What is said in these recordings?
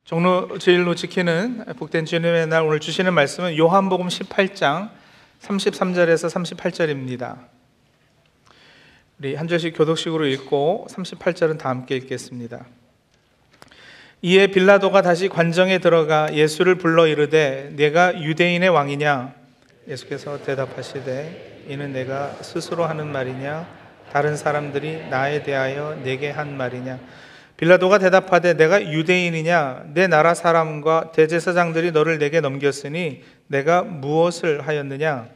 종로 주일로 지키는 복된 주님의 날, 오늘 주시는 말씀은 요한복음 18장 33절에서 38절입니다. 우리 한 절씩 교독식으로 읽고 38절은 다 함께 읽겠습니다. 이에 빌라도가 다시 관정에 들어가 예수를 불러 이르되 내가 유대인의 왕이냐? 예수께서 대답하시되 이는 내가 스스로 하는 말이냐? 다른 사람들이 나에 대하여 내게 한 말이냐? 빌라도가 대답하되 내가 유대인이냐? 내 나라 사람과 대제사장들이 너를 내게 넘겼으니 내가 무엇을 하였느냐?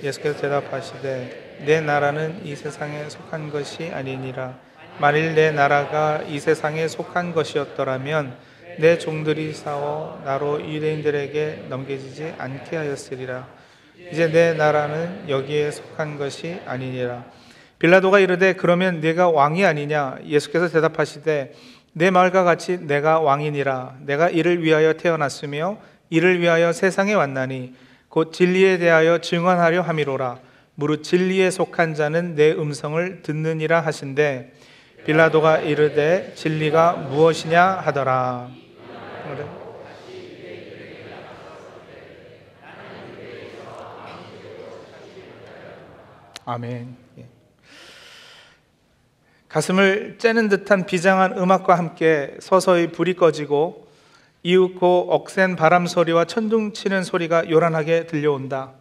예수께서 대답하시되 내 나라는 이 세상에 속한 것이 아니니라. 만일 내 나라가 이 세상에 속한 것이었더라면 내 종들이 싸워 나로 유대인들에게 넘겨지지 않게 하였으리라. 이제 내 나라는 여기에 속한 것이 아니니라. 빌라도가 이르되 그러면 네가 왕이 아니냐? 예수께서 대답하시되 내 말과 같이 내가 왕이니라. 내가 이를 위하여 태어났으며 이를 위하여 세상에 왔나니 곧 진리에 대하여 증언하려 함이로라. 무릇 진리에 속한 자는 내 음성을 듣느니라 하신대 빌라도가 이르되 진리가 무엇이냐 하더라. 아멘. 가슴을 째는 듯한 비장한 음악과 함께 서서히 불이 꺼지고 이윽고 억센 바람 소리와 천둥 치는 소리가 요란하게 들려온다.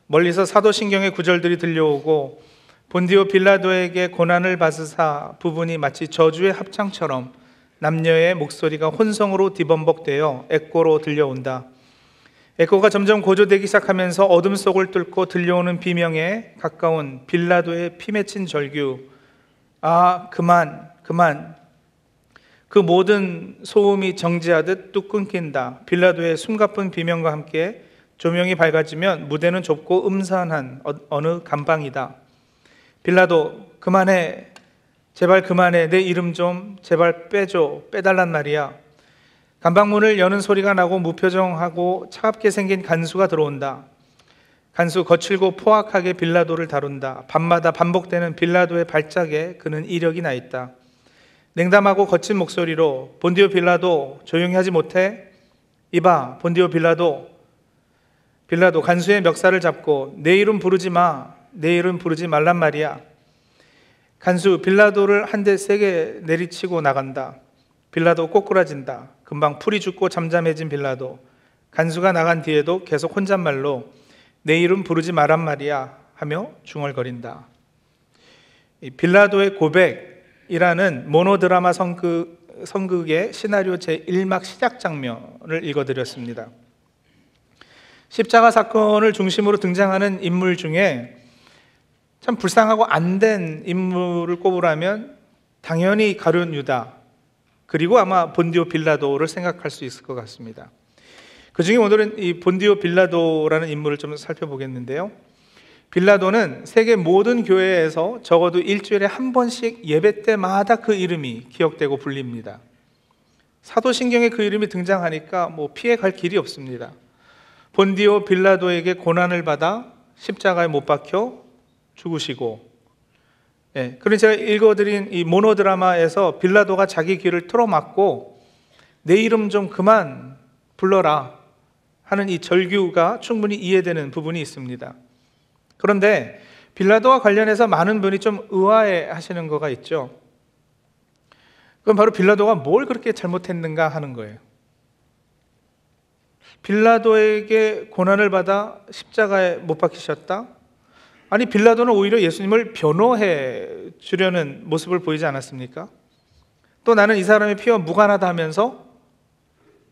멀리서 사도신경의 구절들이 들려오고 본디오 빌라도에게 고난을 받으사 부분이 마치 저주의 합창처럼 남녀의 목소리가 혼성으로 뒤범벅되어 에코로 들려온다. 에코가 점점 고조되기 시작하면서 어둠 속을 뚫고 들려오는 비명에 가까운 빌라도의 피 맺힌 절규. 아, 그만. 그 모든 소음이 정지하듯 뚝 끊긴다. 빌라도의 숨가쁜 비명과 함께 조명이 밝아지면 무대는 좁고 음산한 어느 감방이다. 빌라도, 그만해. 제발 그만해. 내 이름 좀 제발 빼달란 말이야. 감방문을 여는 소리가 나고 무표정하고 차갑게 생긴 간수가 들어온다. 간수 거칠고 포악하게 빌라도를 다룬다. 밤마다 반복되는 빌라도의 발작에 그는 이력이 나 있다. 냉담하고 거친 목소리로 본디오 빌라도 조용히 하지 못해? 이봐 본디오 빌라도 간수의 멱살을 잡고 내 이름 부르지 마. 내 이름 부르지 말란 말이야. 간수 빌라도를 한 대 세게 내리치고 나간다. 빌라도 꼬꾸라진다. 금방 풀이 죽고 잠잠해진 빌라도. 간수가 나간 뒤에도 계속 혼잣말로 내 이름 부르지 말란 말이야 하며 중얼거린다. 빌라도의 고백이라는 모노드라마 성극의 시나리오 제1막 시작 장면을 읽어드렸습니다. 십자가 사건을 중심으로 등장하는 인물 중에 참 불쌍하고 안된 인물을 꼽으라면 당연히 가룟 유다, 그리고 아마 본디오 빌라도를 생각할 수 있을 것 같습니다. 그 중에 오늘은 이 본디오 빌라도라는 인물을 좀 살펴보겠는데요. 빌라도는 세계 모든 교회에서 적어도 일주일에 한 번씩 예배 때마다 그 이름이 기억되고 불립니다. 사도신경에 그 이름이 등장하니까 피해 갈 길이 없습니다. 본디오 빌라도에게 고난을 받아 십자가에 못 박혀 죽으시고, 그런데 제가 읽어드린 이 모노드라마에서 빌라도가 자기 귀를 틀어막고 내 이름 좀 그만 불러라 하는 이 절규가 충분히 이해되는 부분이 있습니다. 그런데 빌라도와 관련해서 많은 분이 좀 의아해 하시는 거가 있죠. 그건 바로 빌라도가 뭘 그렇게 잘못했는가 하는 거예요. 빌라도에게 고난을 받아 십자가에 못 박히셨다? 아니, 빌라도는 오히려 예수님을 변호해 주려는 모습을 보이지 않았습니까? 또 나는 이 사람의 피와 무관하다 하면서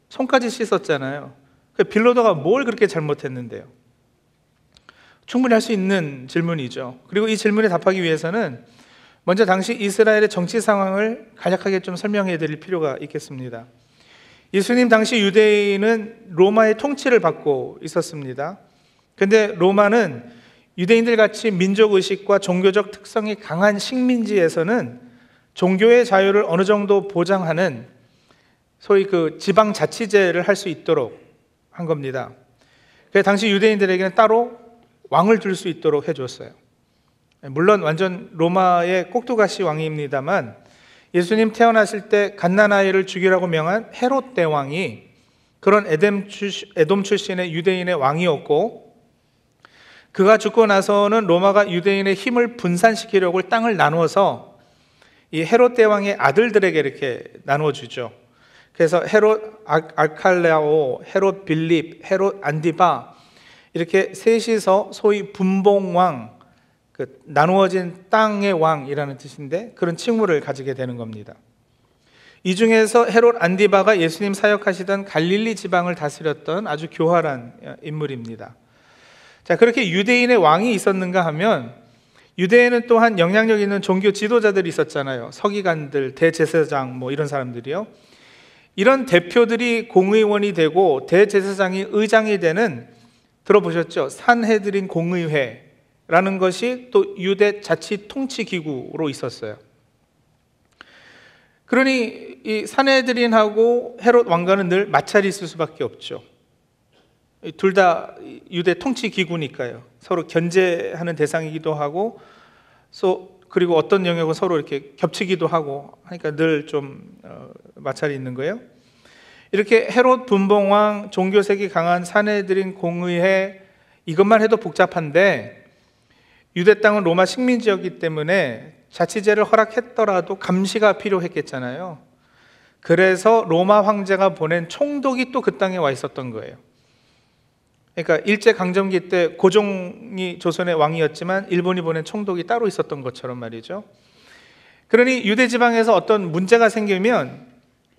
손까지 씻었잖아요. 빌라도가 뭘 그렇게 잘못했는데요? 충분히 할 수 있는 질문이죠. 그리고 이 질문에 답하기 위해서는 먼저 당시 이스라엘의 정치 상황을 간략하게 좀 설명해 드릴 필요가 있겠습니다. 예수님 당시 유대인은 로마의 통치를 받고 있었습니다. 그런데 로마는 유대인들 같이 민족의식과 종교적 특성이 강한 식민지에서는 종교의 자유를 어느 정도 보장하는 소위 그 지방자치제를 할 수 있도록 한 겁니다. 그래서 당시 유대인들에게는 따로 왕을 둘 수 있도록 해줬어요. 물론 완전 로마의 꼭두가시 왕입니다만 예수님 태어나실 때 갓난아이를 죽이라고 명한 헤롯 대왕이 그런 에돔 출신의 유대인의 왕이었고, 그가 죽고 나서는 로마가 유대인의 힘을 분산시키려고 땅을 나누어서 이 헤롯 대왕의 아들들에게 이렇게 나누어 주죠. 그래서 헤롯 알칼레오, 헤롯 빌립, 헤롯 안디바, 이렇게 셋이서 소위 분봉왕, 그 나누어진 땅의 왕이라는 뜻인데 그런 칭호를 가지게 되는 겁니다. 이 중에서 헤롯 안디바가 예수님 사역하시던 갈릴리 지방을 다스렸던 아주 교활한 인물입니다. 자, 그렇게 유대인의 왕이 있었는가 하면, 유대에는 또한 영향력 있는 종교 지도자들이 있었잖아요. 서기관들, 대제사장, 뭐 이런 사람들이요. 이런 대표들이 공의원이 되고 대제사장이 의장이 되는, 들어보셨죠? 산헤드린 공의회라는 것이 또 유대 자치 통치 기구로 있었어요. 그러니 이 산헤드린하고 헤롯 왕과는 늘 마찰이 있을 수밖에 없죠. 둘 다 유대 통치 기구니까요. 서로 견제하는 대상이기도 하고, 그리고 어떤 영역은 서로 이렇게 겹치기도 하고 하니까 늘 좀 마찰이 있는 거예요. 이렇게 헤롯 분봉왕, 종교색이 강한 산헤드린 공의회, 이것만 해도 복잡한데, 유대 땅은 로마 식민지였기 때문에 자치제를 허락했더라도 감시가 필요했겠잖아요. 그래서 로마 황제가 보낸 총독이 또 그 땅에 와 있었던 거예요. 그러니까 일제강점기 때 고종이 조선의 왕이었지만 일본이 보낸 총독이 따로 있었던 것처럼 말이죠. 그러니 유대 지방에서 어떤 문제가 생기면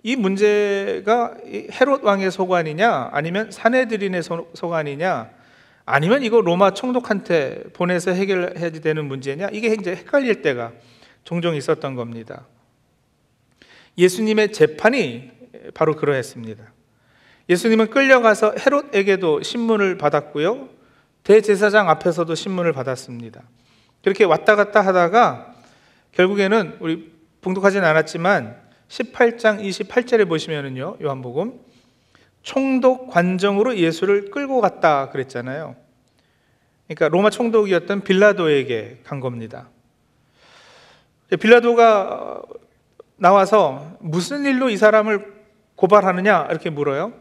이 문제가 헤롯 왕의 소관이냐, 아니면 산헤드린의 소관이냐, 아니면 이거 로마 총독한테 보내서 해결해야 되는 문제냐, 이게 이제 헷갈릴 때가 종종 있었던 겁니다. 예수님의 재판이 바로 그러했습니다. 예수님은 끌려가서 헤롯에게도 신문을 받았고요, 대제사장 앞에서도 신문을 받았습니다. 그렇게 왔다 갔다 하다가 결국에는, 우리 봉독하진 않았지만 18장 28절에 보시면은요, 요한복음, 총독 관정으로 예수를 끌고 갔다 그랬잖아요. 그러니까 로마 총독이었던 빌라도에게 간 겁니다. 빌라도가 나와서 무슨 일로 이 사람을 고발하느냐 이렇게 물어요.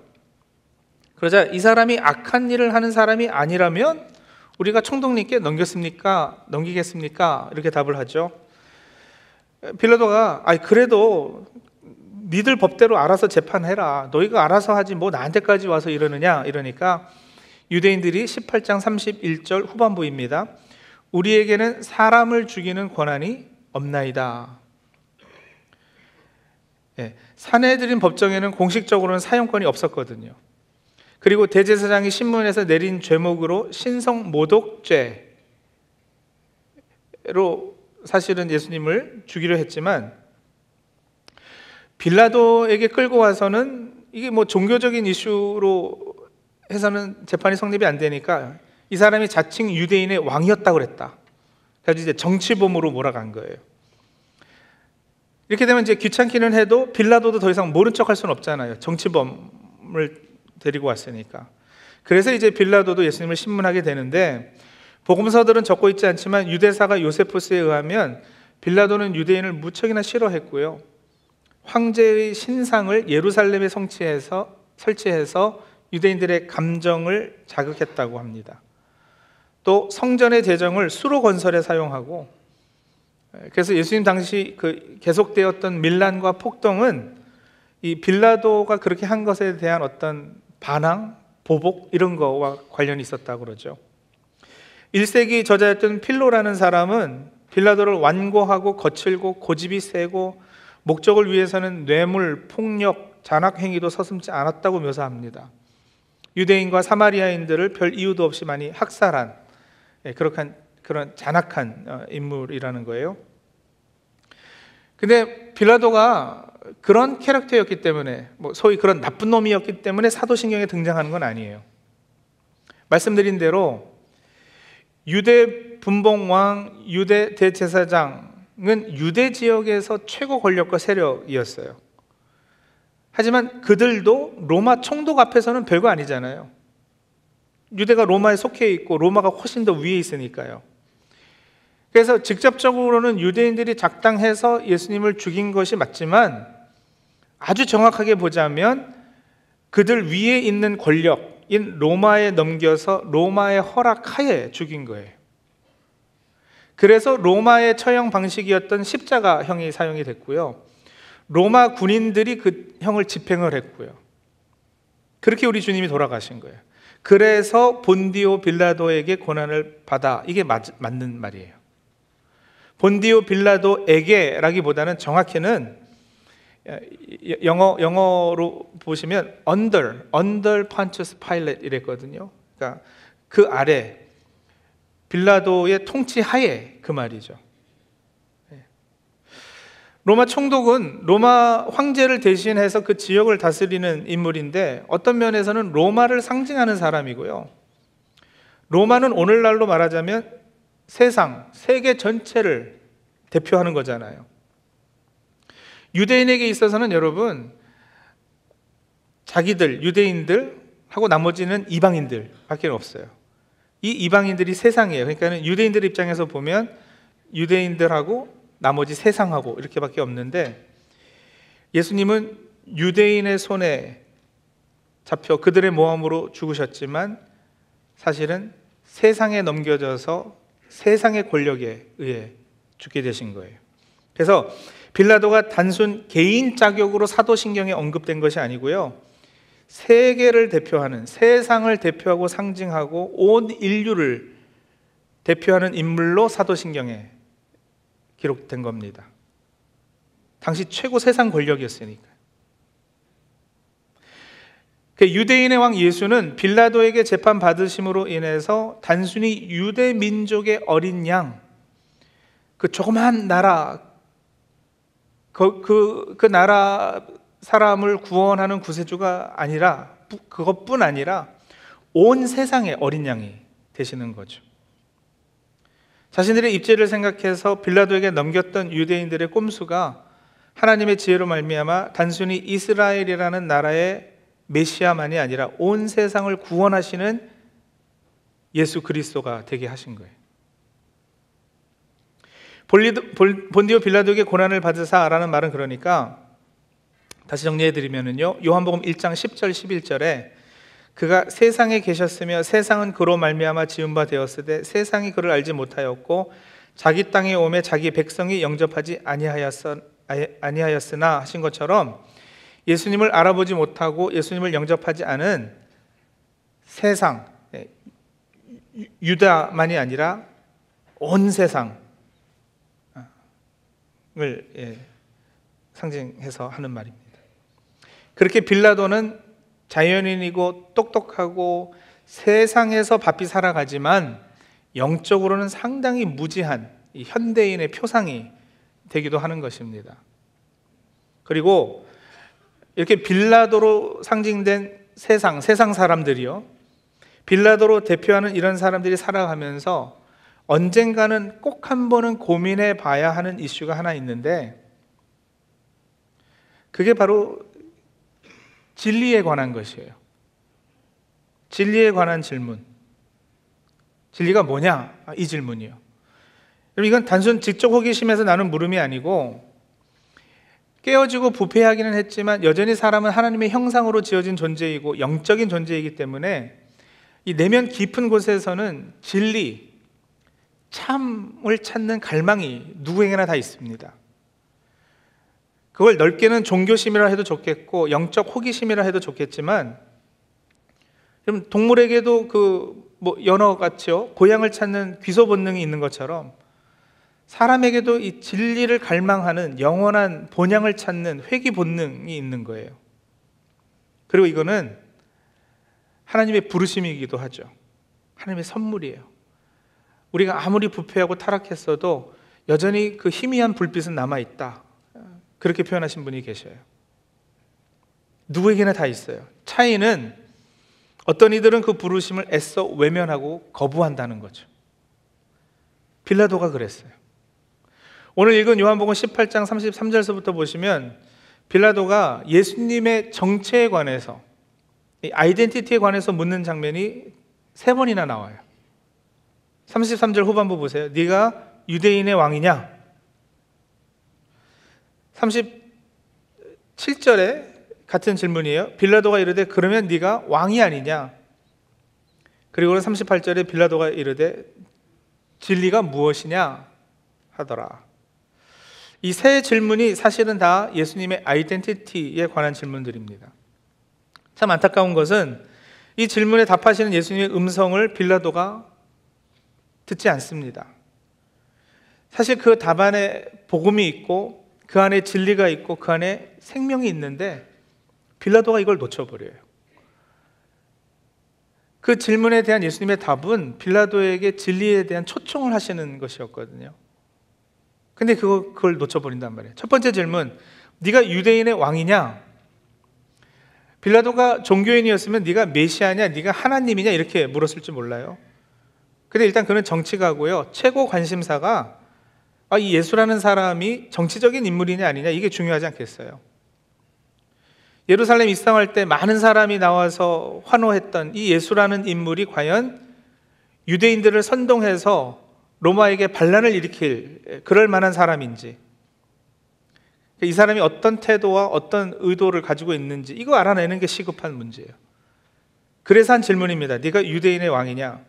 그러자 이 사람이 악한 일을 하는 사람이 아니라면 우리가 총독님께 넘기겠습니까? 이렇게 답을 하죠. 빌라도가 그래도 니들 법대로 알아서 재판해라, 너희가 알아서 하지 뭐 나한테까지 와서 이러느냐, 이러니까 유대인들이 18장 31절 후반부입니다. 우리에게는 사람을 죽이는 권한이 없나이다. 산헤드린 법정에는 공식적으로는 사용권이 없었거든요. 그리고 대제사장이 신문에서 내린 죄목으로 신성모독죄로 사실은 예수님을 죽이려 했지만, 빌라도에게 끌고 와서는 이게 뭐 종교적인 이슈로 해서는 재판이 성립이 안 되니까 이 사람이 자칭 유대인의 왕이었다고 그랬다. 그래서 이제 정치범으로 몰아간 거예요. 이렇게 되면 이제 귀찮기는 해도 빌라도도 더 이상 모른 척 할 수는 없잖아요. 정치범을 데리고 왔으니까. 그래서 이제 빌라도도 예수님을 신문하게 되는데, 복음서들은 적고 있지 않지만 유대사가 요세푸스에 의하면 빌라도는 유대인을 무척이나 싫어했고요, 황제의 신상을 예루살렘에 설치해서 유대인들의 감정을 자극했다고 합니다. 또 성전의 재정을 수로 건설에 사용하고, 그래서 예수님 당시 계속되었던 밀란과 폭동은 이 빌라도가 그렇게 한 것에 대한 어떤 반항, 보복, 이런 거와 관련이 있었다고 그러죠. 1세기 저자였던 필로라는 사람은 빌라도를 완고하고 거칠고 고집이 세고 목적을 위해서는 뇌물, 폭력, 잔악 행위도 서슴지 않았다고 묘사합니다. 유대인과 사마리아인들을 별 이유도 없이 많이 학살한 그런 잔악한 인물이라는 거예요. 근데 빌라도가 그런 캐릭터였기 때문에, 소위 그런 나쁜 놈이었기 때문에 사도신경에 등장하는 건 아니에요. 말씀드린 대로 유대 분봉왕, 유대 대제사장은 유대 지역에서 최고 권력과 세력이었어요. 하지만 그들도 로마 총독 앞에서는 별거 아니잖아요. 유대가 로마에 속해 있고 로마가 훨씬 더 위에 있으니까요. 그래서 직접적으로는 유대인들이 작당해서 예수님을 죽인 것이 맞지만 아주 정확하게 보자면 그들 위에 있는 권력인 로마에 넘겨서 로마의 허락하에 죽인 거예요. 그래서 로마의 처형 방식이었던 십자가형이 사용이 됐고요. 로마 군인들이 그 형을 집행을 했고요. 그렇게 우리 주님이 돌아가신 거예요. 그래서 본디오 빌라도에게 고난을 받아, 이게 맞는 말이에요. 본디오 빌라도에게라기보다는 정확히는 영어로 보시면 under Pontius Pilate 이랬거든요. 그러니까 그 아래 빌라도의 통치 하에, 그 말이죠. 로마 총독은 로마 황제를 대신해서 그 지역을 다스리는 인물인데 어떤 면에서는 로마를 상징하는 사람이고요. 로마는 오늘날로 말하자면 세계 전체를 대표하는 거잖아요. 유대인에게 있어서는 여러분, 자기들, 유대인들하고 나머지는 이방인들 밖에 없어요. 이 이방인들이 세상이에요. 그러니까 유대인들 입장에서 보면 유대인들하고 나머지 세상하고 이렇게 밖에 없는데, 예수님은 유대인의 손에 잡혀 그들의 모함으로 죽으셨지만 사실은 세상에 넘겨져서 세상의 권력에 의해 죽게 되신 거예요. 그래서 빌라도가 단순 개인 자격으로 사도신경에 언급된 것이 아니고요, 세계를 대표하는, 세상을 대표하고 상징하고 온 인류를 대표하는 인물로 사도신경에 기록된 겁니다. 당시 최고 세상 권력이었으니까. 유대인의 왕 예수는 빌라도에게 재판받으심으로 인해서 단순히 유대 민족의 어린 양, 그 조그만 나라, 그 나라 사람을 구원하는 구세주가 아니라, 그것뿐 아니라 온 세상의 어린 양이 되시는 거죠. 자신들의 입죄를 생각해서 빌라도에게 넘겼던 유대인들의 꼼수가 하나님의 지혜로 말미암아 단순히 이스라엘이라는 나라의 메시아만이 아니라 온 세상을 구원하시는 예수 그리스도가 되게 하신 거예요. 본디오 빌라도에게 고난을 받으사라는 말은, 그러니까 다시 정리해드리면요, 요한복음 1장 10절 11절에 그가 세상에 계셨으며 세상은 그로 말미암아 지은 바 되었으되 세상이 그를 알지 못하였고 자기 땅에 오매 자기 백성이 영접하지 아니하였으나 하신 것처럼, 예수님을 알아보지 못하고 예수님을 영접하지 않은 세상, 유다만이 아니라 온 세상을 상징해서 하는 말입니다. 그렇게 빌라도는 자연인이고 똑똑하고 세상에서 바삐 살아가지만 영적으로는 상당히 무지한 이 현대인의 표상이 되기도 하는 것입니다. 그리고 이렇게 빌라도로 상징된 세상 사람들이요, 빌라도로 대표하는 이런 사람들이 살아가면서 언젠가는 꼭 한 번은 고민해 봐야 하는 이슈가 하나 있는데, 그게 바로 진리에 관한 것이에요. 진리에 관한 질문. 진리가 뭐냐? 이 질문이요. 이건 단순 지적 호기심에서 나는 물음이 아니고, 깨어지고 부패하기는 했지만 여전히 사람은 하나님의 형상으로 지어진 존재이고 영적인 존재이기 때문에 이 내면 깊은 곳에서는 진리, 참을 찾는 갈망이 누구에게나 다 있습니다. 그걸 넓게는 종교심이라 해도 좋겠고 영적 호기심이라 해도 좋겠지만, 동물에게도 연어같이요, 고향을 찾는 귀소 본능이 있는 것처럼 사람에게도 이 진리를 갈망하는 영원한 본향을 찾는 회귀 본능이 있는 거예요. 그리고 이거는 하나님의 부르심이기도 하죠. 하나님의 선물이에요. 우리가 아무리 부패하고 타락했어도 여전히 그 희미한 불빛은 남아있다, 그렇게 표현하신 분이 계셔요. 누구에게나 다 있어요. 차이는 어떤 이들은 그 부르심을 애써 외면하고 거부한다는 거죠. 빌라도가 그랬어요. 오늘 읽은 요한복음 18장 33절서부터 보시면 빌라도가 예수님의 정체에 관해서, 이 아이덴티티에 관해서 묻는 장면이 3번이나 나와요. 33절 후반부 보세요. 네가 유대인의 왕이냐? 37절에 같은 질문이에요. 빌라도가 이르되 그러면 네가 왕이 아니냐? 그리고 38절에 빌라도가 이르되 진리가 무엇이냐 하더라. 이 세 질문이 사실은 다 예수님의 아이덴티티에 관한 질문들입니다. 참 안타까운 것은 이 질문에 답하시는 예수님의 음성을 빌라도가 듣지 않습니다. 사실 그 답안에 복음이 있고 그 안에 진리가 있고 그 안에 생명이 있는데 빌라도가 이걸 놓쳐버려요. 그 질문에 대한 예수님의 답은 빌라도에게 진리에 대한 초청을 하시는 것이었거든요. 근데 그걸 놓쳐버린단 말이에요. 첫 번째 질문, 네가 유대인의 왕이냐? 빌라도가 종교인이었으면 네가 메시아냐, 네가 하나님이냐 이렇게 물었을지 몰라요. 근데 일단 그는 정치가고요, 최고 관심사가 이 예수라는 사람이 정치적인 인물이냐 아니냐 이게 중요하지 않겠어요. 예루살렘 입성할 때 많은 사람이 나와서 환호했던 이 예수라는 인물이 과연 유대인들을 선동해서 로마에게 반란을 일으킬 그럴 만한 사람인지, 이 사람이 어떤 태도와 어떤 의도를 가지고 있는지 이거 알아내는 게 시급한 문제예요. 그래서 한 질문입니다. 네가 유대인의 왕이냐?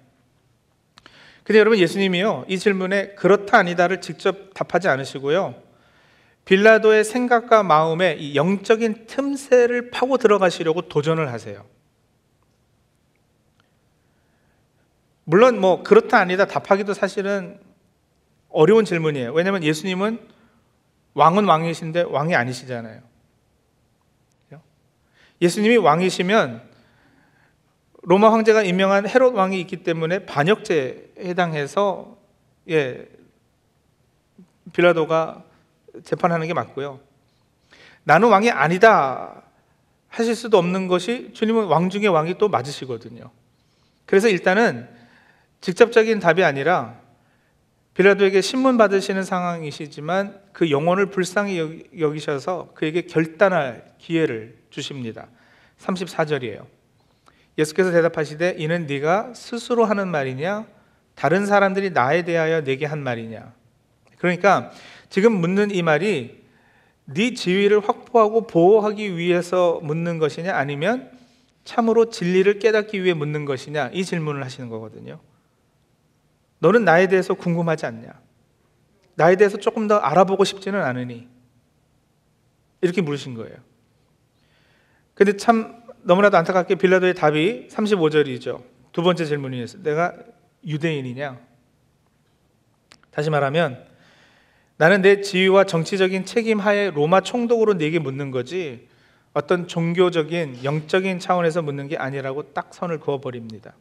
근데 여러분, 예수님이요 이 질문에 그렇다 아니다를 직접 답하지 않으시고요, 빌라도의 생각과 마음에 이 영적인 틈새를 파고 들어가시려고 도전을 하세요. 물론 그렇다 아니다 답하기도 사실은 어려운 질문이에요. 왜냐하면 예수님은 왕은 왕이신데 왕이 아니시잖아요. 예수님이 왕이시면 로마 황제가 임명한 헤롯 왕이 있기 때문에 반역죄에 해당해서 빌라도가 재판하는 게 맞고요. 나는 왕이 아니다 하실 수도 없는 것이 주님은 왕 중에 왕이 또 맞으시거든요. 그래서 일단은 직접적인 답이 아니라 빌라도에게 신문 받으시는 상황이시지만 그 영혼을 불쌍히 여기셔서 그에게 결단할 기회를 주십니다. 34절이에요. 예수께서 대답하시되 이는 네가 스스로 하는 말이냐 다른 사람들이 나에 대하여 내게 한 말이냐. 그러니까 지금 묻는 이 말이 네 지위를 확보하고 보호하기 위해서 묻는 것이냐 아니면 참으로 진리를 깨닫기 위해 묻는 것이냐, 이 질문을 하시는 거거든요. 너는 나에 대해서 궁금하지 않냐? 나에 대해서 조금 더 알아보고 싶지는 않으니? 이렇게 물으신 거예요. 근데 참 너무나도 안타깝게 빌라도의 답이 35절이죠. 두 번째 질문이었어요. 내가 유대인이냐? 다시 말하면 나는 내 지위와 정치적인 책임 하에 로마 총독으로 네게 묻는 거지 어떤 종교적인 영적인 차원에서 묻는 게 아니라고 딱 선을 그어버립니다.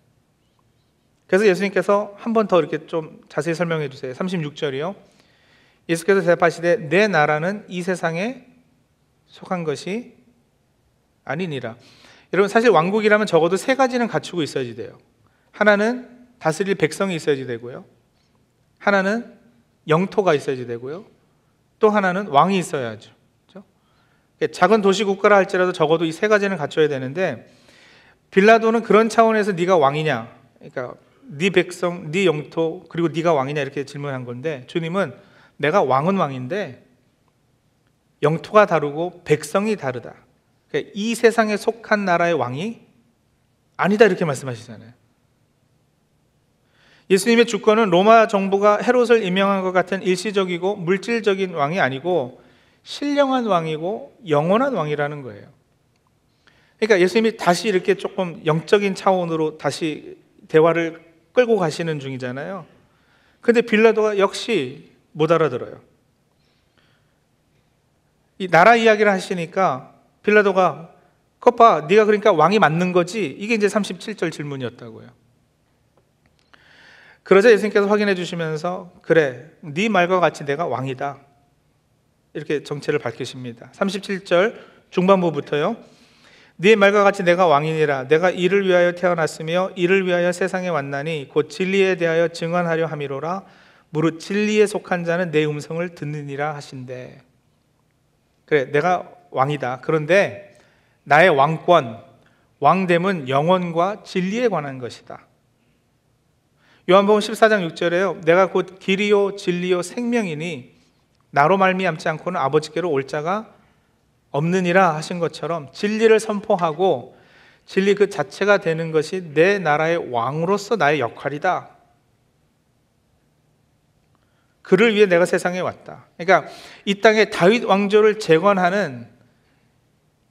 그래서 예수님께서 한 번 더 이렇게 좀 자세히 설명해 주세요. 36절이요. 예수께서 대답하시되 내 나라는 이 세상에 속한 것이 아니니라. 여러분, 사실 왕국이라면 적어도 세 가지는 갖추고 있어야지 돼요. 하나는 다스릴 백성이 있어야지 되고요, 하나는 영토가 있어야지 되고요, 또 하나는 왕이 있어야죠. 그렇죠? 작은 도시 국가라 할지라도 적어도 이 세 가지는 갖춰야 되는데, 빌라도는 그런 차원에서 네가 왕이냐, 그러니까 네 백성, 네 영토, 그리고 네가 왕이냐 이렇게 질문한 건데, 주님은 내가 왕은 왕인데 영토가 다르고 백성이 다르다, 그러니까 이 세상에 속한 나라의 왕이 아니다 이렇게 말씀하시잖아요. 예수님의 주권은 로마 정부가 헤롯을 임명한 것 같은 일시적이고 물질적인 왕이 아니고 신령한 왕이고 영원한 왕이라는 거예요. 그러니까 예수님이 다시 이렇게 조금 영적인 차원으로 다시 대화를 끌고 가시는 중이잖아요. 근데 빌라도가 역시 못 알아들어요. 이 나라 이야기를 하시니까 빌라도가 그것 봐, 네가 그러니까 왕이 맞는 거지? 이게 이제 37절 질문이었다고요. 그러자 예수님께서 확인해 주시면서 그래, 네 말과 같이 내가 왕이다 이렇게 정체를 밝히십니다. 37절 중반부부터요. 네 말과 같이 내가 왕이니라. 내가 이를 위하여 태어났으며 이를 위하여 세상에 왔나니 곧 진리에 대하여 증언하려 함이로라. 무릇 진리에 속한 자는 내 음성을 듣느니라 하신대. 그래, 내가 왕이다. 그런데 나의 왕권, 왕됨은 영원과 진리에 관한 것이다. 요한복음 14장 6절에요. 내가 곧 길이요 진리요 생명이니 나로 말미암지 않고는 아버지께로 올 자가 없느니라 하신 것처럼 진리를 선포하고 진리 그 자체가 되는 것이 내 나라의 왕으로서 나의 역할이다. 그를 위해 내가 세상에 왔다. 그러니까 이 땅에 다윗 왕조를 재건하는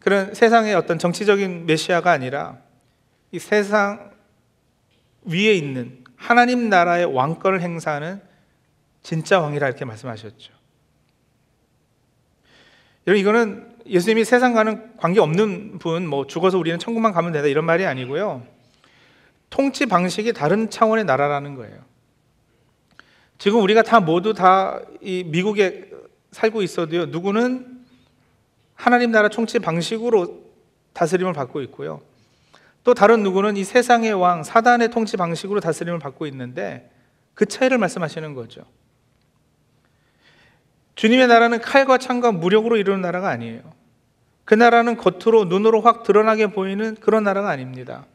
그런 세상의 어떤 정치적인 메시아가 아니라 이 세상 위에 있는 하나님 나라의 왕권을 행사하는 진짜 왕이라 이렇게 말씀하셨죠. 여러분, 이거는 예수님이 세상과는 관계없는 분, 뭐 죽어서 우리는 천국만 가면 된다 이런 말이 아니고요. 통치 방식이 다른 차원의 나라라는 거예요. 지금 우리가 다 모두 다 이 미국에 살고 있어도요, 누구는 하나님 나라 통치 방식으로 다스림을 받고 있고요. 또 다른 누구는 이 세상의 왕, 사단의 통치 방식으로 다스림을 받고 있는데 그 차이를 말씀하시는 거죠. 주님의 나라는 칼과 창과 무력으로 이루는 나라가 아니에요. 그 나라는 겉으로 눈으로 확 드러나게 보이는 그런 나라가 아닙니다.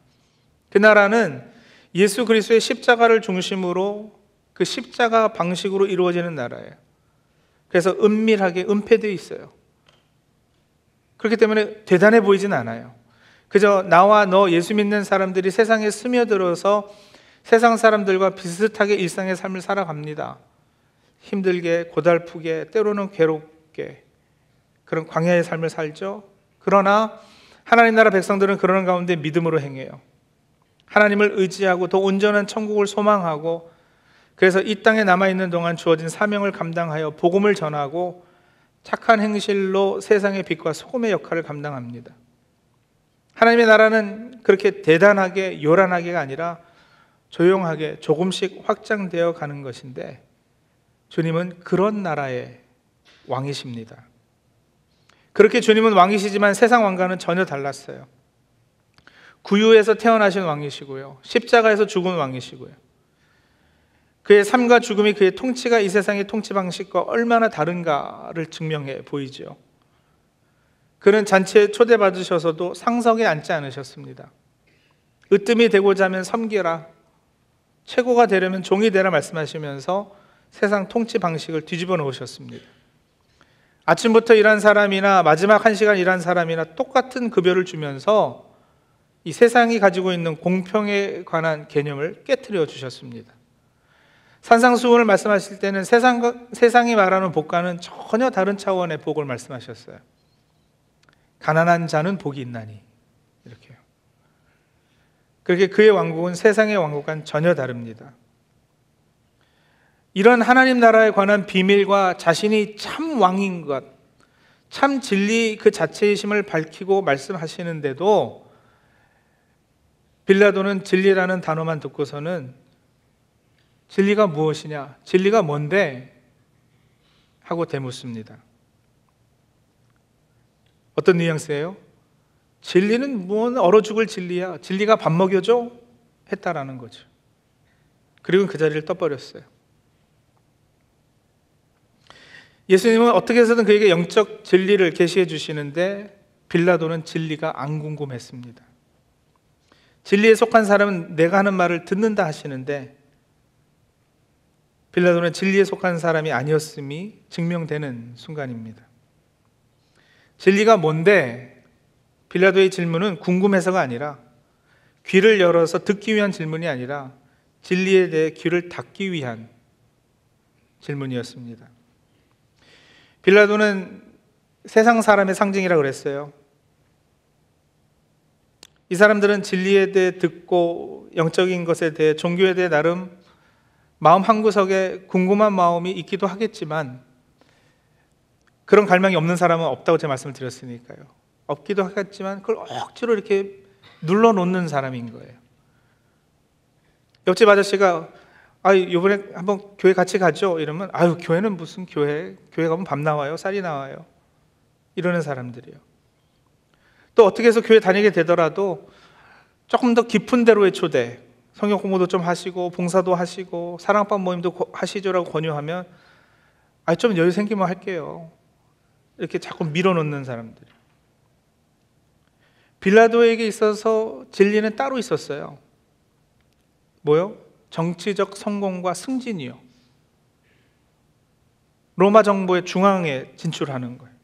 그 나라는 예수 그리스도의 십자가를 중심으로 그 십자가 방식으로 이루어지는 나라예요. 그래서 은밀하게 은폐되어 있어요. 그렇기 때문에 대단해 보이진 않아요. 그저 나와 너 예수 믿는 사람들이 세상에 스며들어서 세상 사람들과 비슷하게 일상의 삶을 살아갑니다. 힘들게, 고달프게, 때로는 괴롭게 그런 광야의 삶을 살죠. 그러나 하나님 나라 백성들은 그러는 가운데 믿음으로 행해요. 하나님을 의지하고 더 온전한 천국을 소망하고, 그래서 이 땅에 남아있는 동안 주어진 사명을 감당하여 복음을 전하고 착한 행실로 세상의 빛과 소금의 역할을 감당합니다. 하나님의 나라는 그렇게 대단하게 요란하게가 아니라 조용하게 조금씩 확장되어 가는 것인데, 주님은 그런 나라의 왕이십니다. 그렇게 주님은 왕이시지만 세상 왕과는 전혀 달랐어요. 구유에서 태어나신 왕이시고요, 십자가에서 죽은 왕이시고요, 그의 삶과 죽음이 그의 통치가 이 세상의 통치 방식과 얼마나 다른가를 증명해 보이죠. 그는 잔치에 초대받으셔서도 상석에 앉지 않으셨습니다. 으뜸이 되고자 하면 섬기라, 최고가 되려면 종이 되라 말씀하시면서 세상 통치 방식을 뒤집어 놓으셨습니다. 아침부터 일한 사람이나 마지막 1시간 일한 사람이나 똑같은 급여를 주면서 이 세상이 가지고 있는 공평에 관한 개념을 깨트려 주셨습니다. 산상수훈을 말씀하실 때는 세상이 말하는 복과는 전혀 다른 차원의 복을 말씀하셨어요. 가난한 자는 복이 있나니, 이렇게요. 그렇게 그의 왕국은 세상의 왕국과는 전혀 다릅니다. 이런 하나님 나라에 관한 비밀과 자신이 참 왕인 것, 참 진리 그 자체이심을 밝히고 말씀하시는데도 빌라도는 진리라는 단어만 듣고서는 진리가 무엇이냐, 진리가 뭔데? 하고 되묻습니다. 어떤 뉘앙스예요? 진리는 뭔 얼어 죽을 진리야, 진리가 밥 먹여줘? 했다라는 거죠. 그리고 그 자리를 떠버렸어요. 예수님은 어떻게 해서든 그에게 영적 진리를 계시해 주시는데 빌라도는 진리가 안 궁금했습니다. 진리에 속한 사람은 내가 하는 말을 듣는다 하시는데 빌라도는 진리에 속한 사람이 아니었음이 증명되는 순간입니다. 진리가 뭔데? 빌라도의 질문은 궁금해서가 아니라, 귀를 열어서 듣기 위한 질문이 아니라 진리에 대해 귀를 닫기 위한 질문이었습니다. 빌라도는 세상 사람의 상징이라고 그랬어요. 이 사람들은 진리에 대해 듣고 영적인 것에 대해, 종교에 대해 나름 마음 한구석에 궁금한 마음이 있기도 하겠지만, 그런 갈망이 없는 사람은 없다고 제가 말씀을 드렸으니까요. 없기도 하겠지만 그걸 억지로 이렇게 눌러놓는 사람인 거예요. 옆집 아저씨가 이번에 한번 교회 같이 가죠? 이러면 교회는 무슨 교회 가면 밥 나와요? 쌀이 나와요? 이러는 사람들이에요. 또 어떻게 해서 교회 다니게 되더라도 조금 더 깊은 데로의 초대, 성경 공부도 좀 하시고 봉사도 하시고 사랑방 모임도 하시죠라고 권유하면 좀 여유 생기면 할게요, 이렇게 자꾸 밀어놓는 사람들. 빌라도에게 있어서 진리는 따로 있었어요. 뭐요? 정치적 성공과 승진이요. 로마 정부의 중앙에 진출하는 거예요.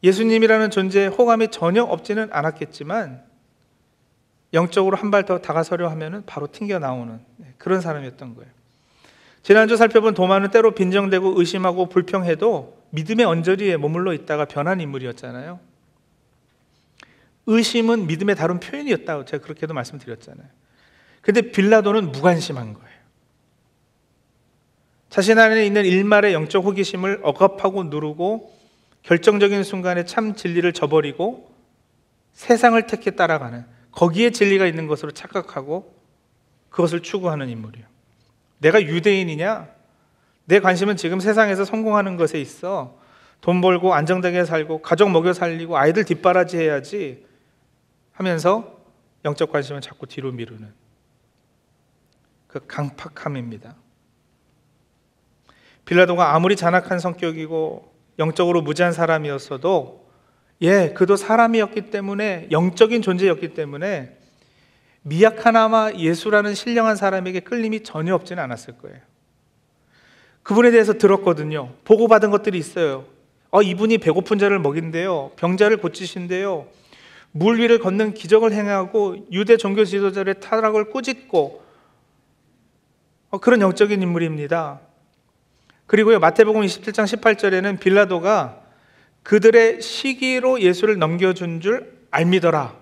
예수님이라는 존재에 호감이 전혀 없지는 않았겠지만 영적으로 한 발 더 다가서려 하면 바로 튕겨 나오는 그런 사람이었던 거예요. 지난주 살펴본 도마는 때로 빈정대고 의심하고 불평해도 믿음의 언저리에 머물러 있다가 변한 인물이었잖아요. 의심은 믿음의 다른 표현이었다고 제가 그렇게도 말씀드렸잖아요. 그런데 빌라도는 무관심한 거예요. 자신 안에 있는 일말의 영적 호기심을 억압하고 누르고 결정적인 순간에 참 진리를 저버리고 세상을 택해 따라가는, 거기에 진리가 있는 것으로 착각하고 그것을 추구하는 인물이에요. 내가 유대인이냐? 내 관심은 지금 세상에서 성공하는 것에 있어. 돈 벌고 안정되게 살고 가족 먹여 살리고 아이들 뒷바라지 해야지 하면서 영적 관심은 자꾸 뒤로 미루는 그 강팍함입니다. 빌라도가 아무리 잔악한 성격이고 영적으로 무지한 사람이었어도 그도 사람이었기 때문에, 영적인 존재였기 때문에 미약하나마 예수라는 신령한 사람에게 끌림이 전혀 없지는 않았을 거예요. 그분에 대해서 들었거든요. 보고받은 것들이 있어요. 이분이 배고픈 자를 먹인대요. 병자를 고치신대요. 물 위를 걷는 기적을 행하고 유대 종교 지도자의 타락을 꾸짖고 그런 영적인 인물입니다. 그리고요, 마태복음 27장 18절에는 빌라도가 그들의 시기로 예수를 넘겨준 줄 알미더라.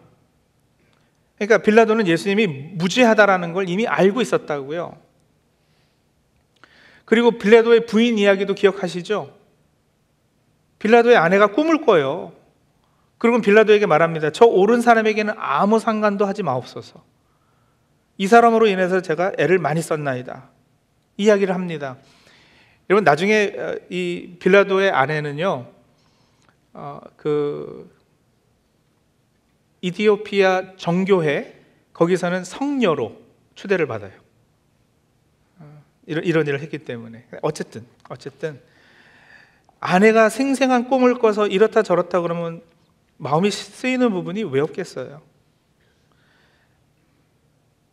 그러니까 빌라도는 예수님이 무죄하다라는 걸 이미 알고 있었다고요. 그리고 빌라도의 부인 이야기도 기억하시죠? 빌라도의 아내가 꿈을 꿔요. 그리고 빌라도에게 말합니다. 저 옳은 사람에게는 아무 상관도 하지 마옵소서. 이 사람으로 인해서 제가 애를 많이 썼나이다. 이야기를 합니다. 여러분, 나중에 이 빌라도의 아내는요, 이디오피아 정교회, 거기서는 성녀로 추대를 받아요. 이런 일을 했기 때문에. 어쨌든 아내가 생생한 꿈을 꿔서 이렇다 저렇다 그러면 마음이 쓰이는 부분이 왜 없겠어요?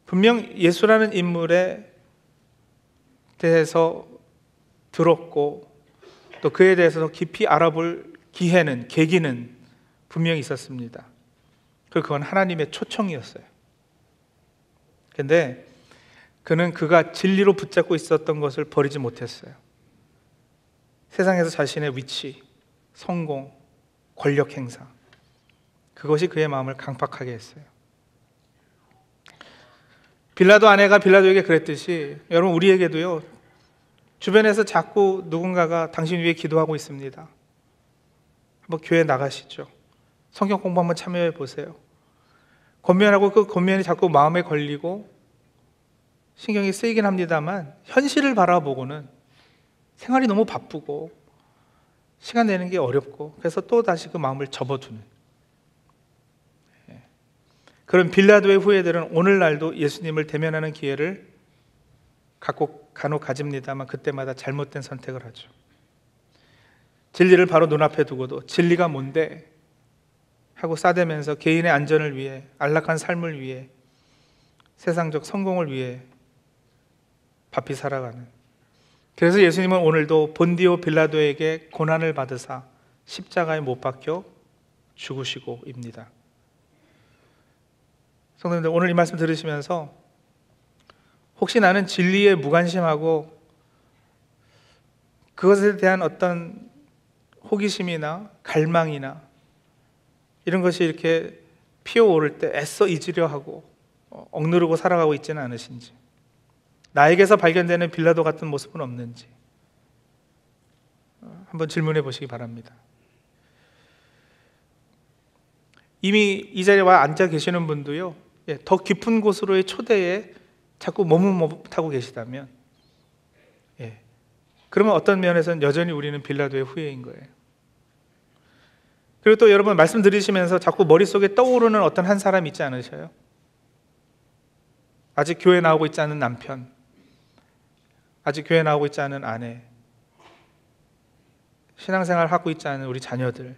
분명 예수라는 인물에 대해서 들었고 또 그에 대해서 깊이 알아볼 계기는 분명히 있었습니다. 그건 하나님의 초청이었어요. 그런데 그가 진리로 붙잡고 있었던 것을 버리지 못했어요. 세상에서 자신의 위치, 성공, 권력 행사, 그것이 그의 마음을 강팍하게 했어요. 빌라도 아내가 빌라도에게 그랬듯이 여러분, 우리에게도요, 주변에서 자꾸 누군가가 당신 위해 기도하고 있습니다. 한번 교회 나가시죠. 성경 공부 한번 참여해 보세요. 권면하고 그 권면이 자꾸 마음에 걸리고 신경이 쓰이긴 합니다만 현실을 바라보고는 생활이 너무 바쁘고 시간 내는 게 어렵고 그래서 또 다시 그 마음을 접어두는 그런 빌라도의 후예들은 오늘날도 예수님을 대면하는 기회를 간혹 가집니다만 그때마다 잘못된 선택을 하죠. 진리를 바로 눈앞에 두고도 진리가 뭔데 하고 싸대면서 개인의 안전을 위해, 안락한 삶을 위해, 세상적 성공을 위해 바삐 살아가는. 그래서 예수님은 오늘도 본디오 빌라도에게 고난을 받으사 십자가에 못 박혀 죽으시고입니다. 성도님들, 오늘 이 말씀 들으시면서 혹시 나는 진리에 무관심하고 그것에 대한 어떤 호기심이나 갈망이나 이런 것이 이렇게 피어오를 때 애써 잊으려 하고 억누르고 살아가고 있지는 않으신지, 나에게서 발견되는 빌라도 같은 모습은 없는지 한번 질문해 보시기 바랍니다. 이미 이 자리에 와 앉아 계시는 분도요, 더 깊은 곳으로의 초대에 자꾸 머뭇하고 계시다면, 그러면 어떤 면에서는 여전히 우리는 빌라도의 후예인 거예요. 그리고 또 여러분, 말씀 들으시면서 자꾸 머릿속에 떠오르는 어떤 한 사람 있지 않으셔요? 아직 교회 나오고 있지 않은 남편, 아직 교회 나오고 있지 않은 아내, 신앙생활 하고 있지 않은 우리 자녀들,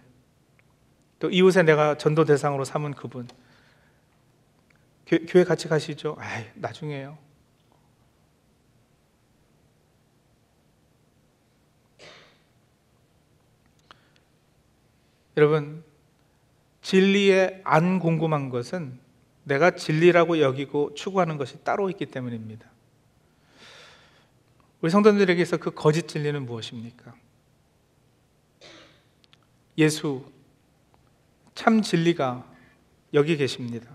또 이웃에 내가 전도 대상으로 삼은 그분, 교회 같이 가시죠? 나중에요. 여러분, 진리에 안 궁금한 것은 내가 진리라고 여기고 추구하는 것이 따로 있기 때문입니다. 우리 성도들에게서 그 거짓 진리는 무엇입니까? 예수, 참 진리가 여기 계십니다.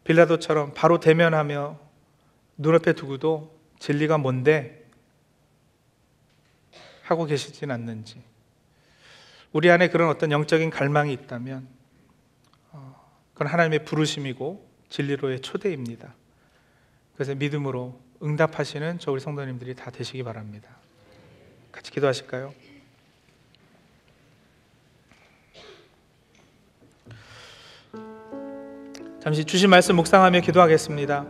빌라도처럼 바로 대면하며 눈앞에 두고도 진리가 뭔데? 하고 계시진 않는지, 우리 안에 그런 어떤 영적인 갈망이 있다면 그건 하나님의 부르심이고 진리로의 초대입니다. 그래서 믿음으로 응답하시는 저 우리 성도님들이 다 되시기 바랍니다. 같이 기도하실까요? 잠시 주신 말씀 묵상하며 기도하겠습니다.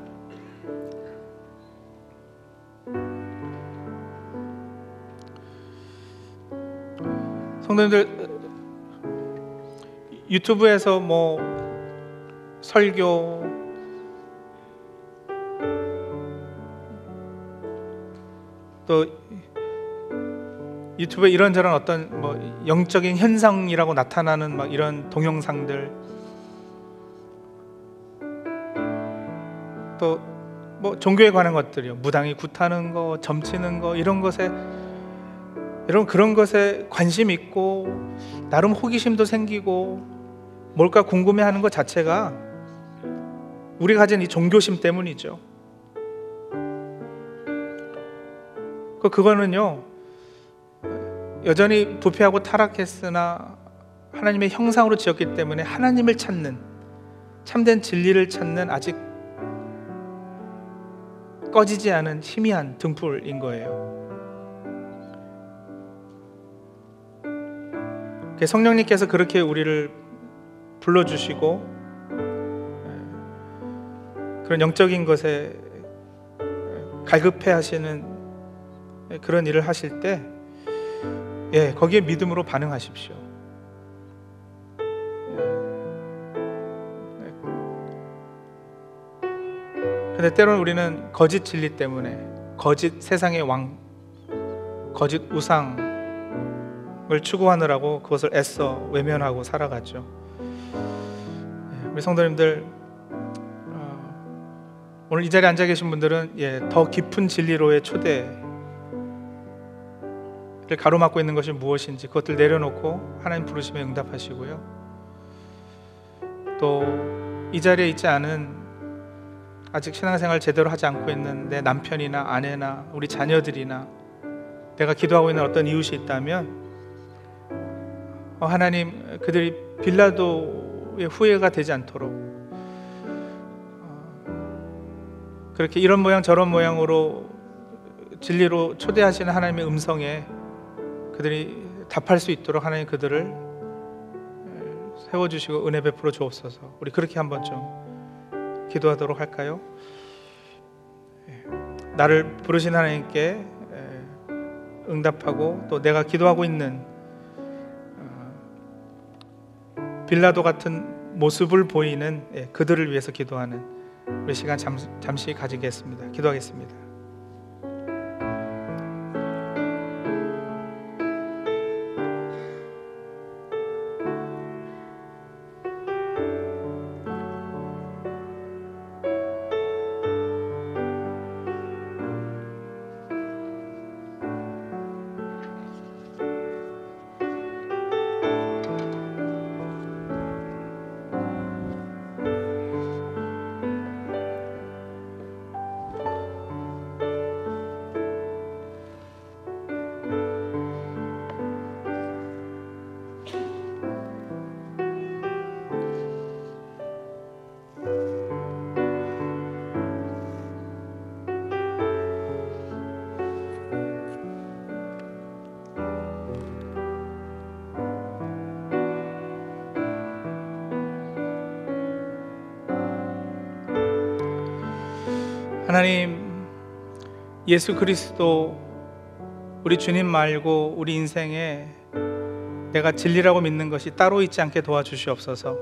성도님들, 유튜브에서 설교, 또 유튜브에 이런저런 어떤 영적인 현상이라고 나타나는 이런 동영상들, 또 종교에 관한 것들이요, 무당이 굿하는 거, 점치는 거, 이런 것에, 여러분, 그런 것에 관심 있고 나름 호기심도 생기고 뭘까 궁금해하는 것 자체가 우리가 가진 이 종교심 때문이죠. 그거는요, 여전히 부패하고 타락했으나 하나님의 형상으로 지었기 때문에 하나님을 찾는, 참된 진리를 찾는 아직 꺼지지 않은 희미한 등불인 거예요. 성령님께서 그렇게 우리를 불러주시고 그런 영적인 것에 갈급해 하시는 그런 일을 하실 때, 거기에 믿음으로 반응하십시오. 근데 때로는 우리는 거짓 진리 때문에 거짓 세상의 왕, 거짓 우상을 추구하느라고 그것을 애써 외면하고 살아가죠. 우리 성도님들, 오늘 이 자리에 앉아 계신 분들은 더 깊은 진리로의 초대를 가로막고 있는 것이 무엇인지 그것들 내려놓고 하나님 부르심에 응답하시고요, 또 이 자리에 있지 않은, 아직 신앙생활 제대로 하지 않고 있는 내 남편이나 아내나 우리 자녀들이나 내가 기도하고 있는 어떤 이웃이 있다면 하나님, 그들이 빌라도의 후회가 되지 않도록 그렇게 이런 모양 저런 모양으로 진리로 초대하시는 하나님의 음성에 그들이 답할 수 있도록 하나님 그들을 세워주시고 은혜 베풀어 주옵소서. 우리 그렇게 한번 좀 기도하도록 할까요? 나를 부르신 하나님께 응답하고 또 내가 기도하고 있는 빌라도 같은 모습을 보이는 그들을 위해서 기도하는 우리 시간 잠시 가지겠습니다. 기도하겠습니다. 하나님, 예수 그리스도 우리 주님 말고 우리 인생에 내가 진리라고 믿는 것이 따로 있지 않게 도와주시옵소서.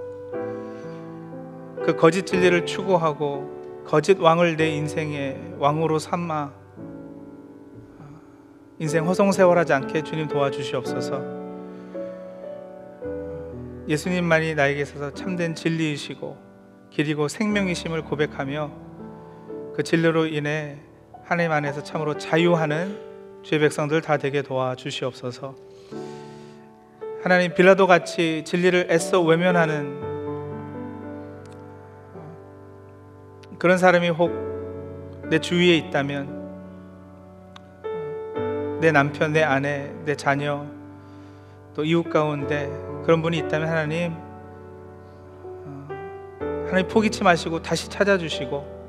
그 거짓 진리를 추구하고 거짓 왕을 내 인생의 왕으로 삼아 인생 허송세월하지 않게 주님 도와주시옵소서. 예수님만이 나에게 있어서 참된 진리이시고 길이고 생명이심을 고백하며 그 진리로 인해 하나님 안에서 참으로 자유하는 주의 백성들 다 되게 도와주시옵소서. 하나님, 빌라도 같이 진리를 애써 외면하는 그런 사람이 혹 내 주위에 있다면, 내 남편, 내 아내, 내 자녀, 또 이웃 가운데 그런 분이 있다면 하나님 포기치 마시고 다시 찾아주시고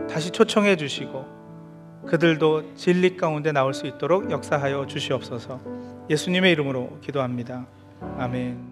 다시 초청해 주시고 그들도 진리 가운데 나올 수 있도록 역사하여 주시옵소서. 예수님의 이름으로 기도합니다. 아멘.